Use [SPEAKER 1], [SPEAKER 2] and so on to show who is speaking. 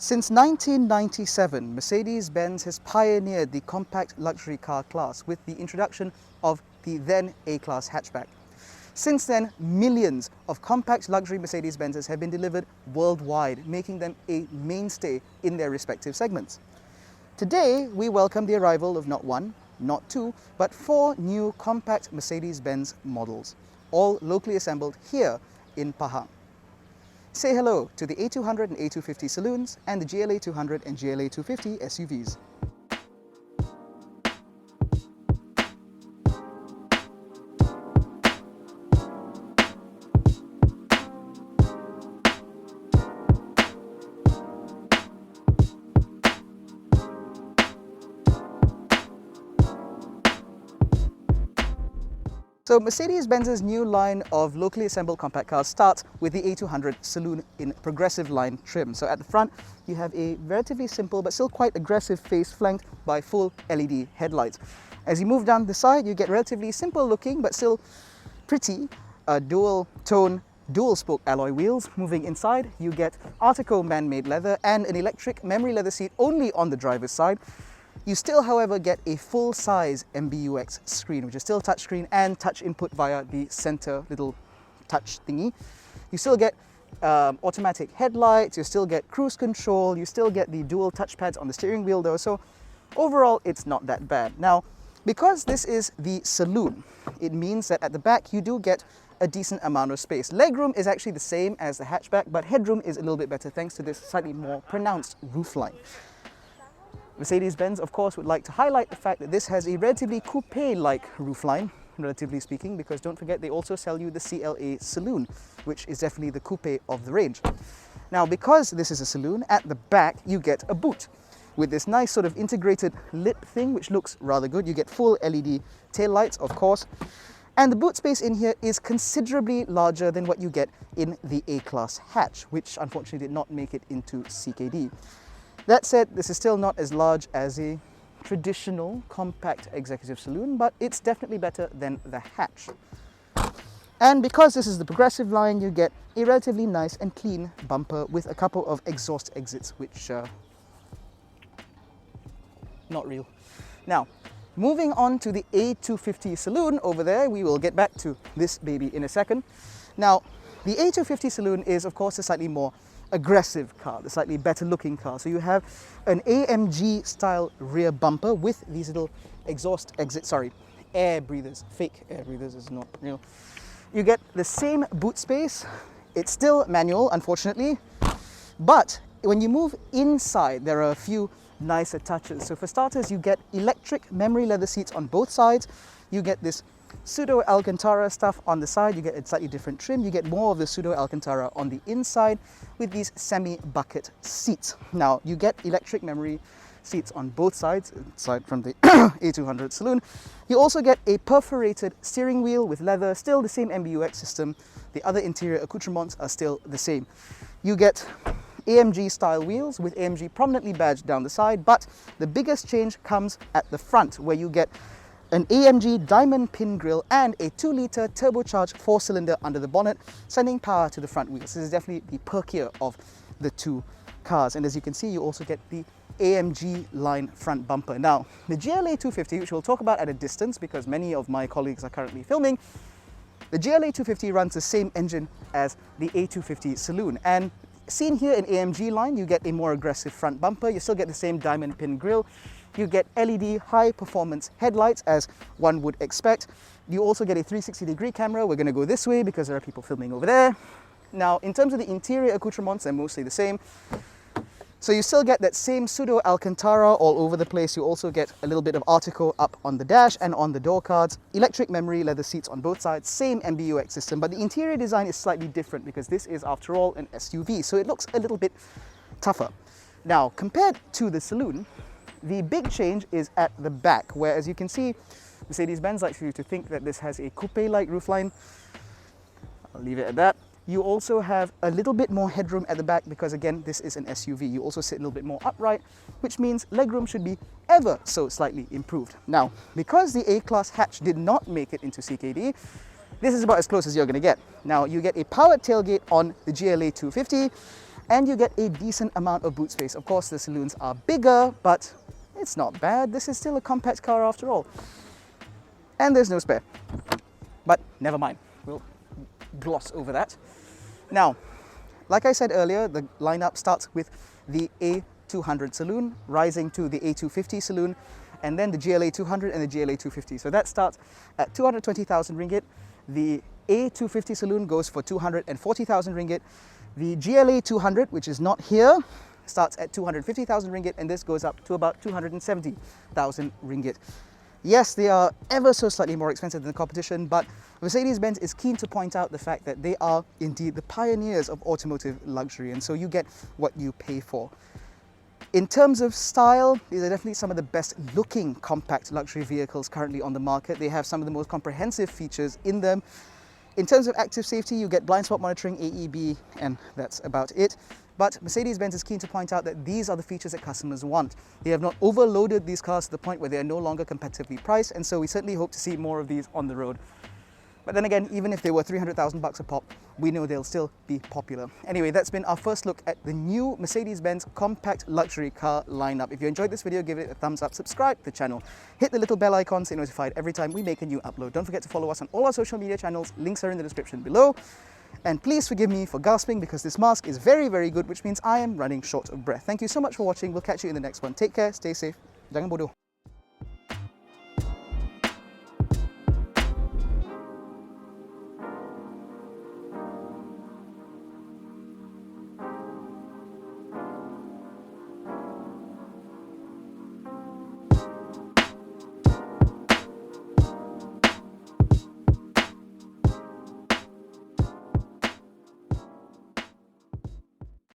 [SPEAKER 1] Since 1997, Mercedes-Benz has pioneered the compact luxury car class with the introduction of the then A-Class hatchback. Since then, millions of compact luxury Mercedes-Benzes have been delivered worldwide, making them a mainstay in their respective segments. Today, we welcome the arrival of not one, not two, but four new compact Mercedes-Benz models, all locally assembled here in Pahang. Say hello to the A200 and A250 Saloons and the GLA-200 and GLA-250 SUVs. So Mercedes-Benz's new line of locally assembled compact cars starts with the A200 Saloon in progressive line trim. So at the front, you have a relatively simple but still quite aggressive face flanked by full LED headlights. As you move down the side, you get relatively simple looking but still pretty dual tone, dual spoke alloy wheels. Moving inside, you get Artico man-made leather and an electric memory leather seat only on the driver's side. You still, however, get a full-size MBUX screen, which is still touchscreen and touch input via the center little touch thingy. You still get automatic headlights, you still get cruise control, you still get the dual touchpads on the steering wheel though, so overall it's not that bad. Now, because this is the Saloon, it means that at the back you do get a decent amount of space. Legroom is actually the same as the hatchback, but headroom is a little bit better thanks to this slightly more pronounced roofline. Mercedes-Benz, of course, would like to highlight the fact that this has a relatively coupe-like roofline, relatively speaking, because don't forget they also sell you the CLA Saloon, which is definitely the coupe of the range. Now, because this is a saloon, at the back you get a boot with this nice sort of integrated lip thing, which looks rather good. You get full LED tail lights, of course, and the boot space in here is considerably larger than what you get in the A-Class hatch, which unfortunately did not make it into CKD. That said, this is still not as large as a traditional compact executive saloon, but it's definitely better than the hatch. And because this is the progressive line, you get a relatively nice and clean bumper with a couple of exhaust exits, which not real. Now, moving on to the A250 Saloon over there, we will get back to this baby in a second. Now, the A250 Saloon is, of course, a slightly more aggressive car, the slightly better looking car. So you have an AMG style rear bumper with these little exhaust exits, air breathers, fake air breathers is not real. You get the same boot space. It's still manual, unfortunately, but when you move inside, there are a few nicer touches. So for starters, you get electric memory leather seats on both sides. You get this pseudo Alcantara stuff on the side, you get a slightly different trim, you get more of the pseudo Alcantara on the inside with these semi-bucket seats. Now, you get electric memory seats on both sides, aside from the A200 Saloon. You also get a perforated steering wheel with leather, still the same MBUX system. The other interior accoutrements are still the same. You get AMG style wheels with AMG prominently badged down the side, but the biggest change comes at the front, where you get an AMG diamond pin grille and a 2-litre turbocharged 4-cylinder under the bonnet, sending power to the front wheels. This is definitely the perkier of the two cars. And as you can see, you also get the AMG Line front bumper. Now, the GLA-250, which we'll talk about at a distance because many of my colleagues are currently filming, the GLA-250 runs the same engine as the A250 Saloon. And seen here in AMG Line, you get a more aggressive front bumper. You still get the same diamond pin grille. You get LED high-performance headlights, as one would expect. You also get a 360-degree camera. We're going to go this way because there are people filming over there. Now, in terms of the interior accoutrements, they're mostly the same. So you still get that same pseudo Alcantara all over the place. You also get a little bit of Artico up on the dash and on the door cards. Electric memory leather seats on both sides, same MBUX system, but the interior design is slightly different because this is, after all, an SUV, so it looks a little bit tougher. Now, compared to the Saloon, the big change is at the back, where, as you can see, Mercedes-Benz likes you to think that this has a coupe-like roofline. I'll leave it at that. You also have a little bit more headroom at the back because, again, this is an SUV. You also sit a little bit more upright, which means legroom should be ever so slightly improved. Now, because the A-Class hatch did not make it into CKD, this is about as close as you're going to get. Now, you get a powered tailgate on the GLA 250, and you get a decent amount of boot space. Of course, the saloons are bigger, but it's not bad. This is still a compact car after all. And there's no spare. But never mind, we'll gloss over that. Now, like I said earlier, the lineup starts with the A200 Saloon, rising to the A250 Saloon, and then the GLA-200 and the GLA-250. So that starts at 220,000 ringgit. The A250 Saloon goes for 240,000 ringgit. The GLA-200, which is not here, starts at 250,000 ringgit, and this goes up to about 270,000 ringgit. Yes, they are ever so slightly more expensive than the competition, but Mercedes-Benz is keen to point out the fact that they are indeed the pioneers of automotive luxury, and so you get what you pay for. In terms of style, these are definitely some of the best looking compact luxury vehicles currently on the market. They have some of the most comprehensive features in them. In terms of active safety, you get blind spot monitoring, AEB, and that's about it. But Mercedes-Benz is keen to point out that these are the features that customers want. They have not overloaded these cars to the point where they are no longer competitively priced, and so we certainly hope to see more of these on the road. But then again, even if they were 300,000 bucks a pop, we know they'll still be popular. Anyway, that's been our first look at the new Mercedes-Benz compact luxury car lineup. If you enjoyed this video, give it a thumbs up, subscribe to the channel, hit the little bell icon so you're notified every time we make a new upload. Don't forget to follow us on all our social media channels. Links are in the description below. And please forgive me for gasping because this mask is very, very good, which means I am running short of breath. Thank you so much for watching. We'll catch you in the next one. Take care, stay safe. Jangan bodoh.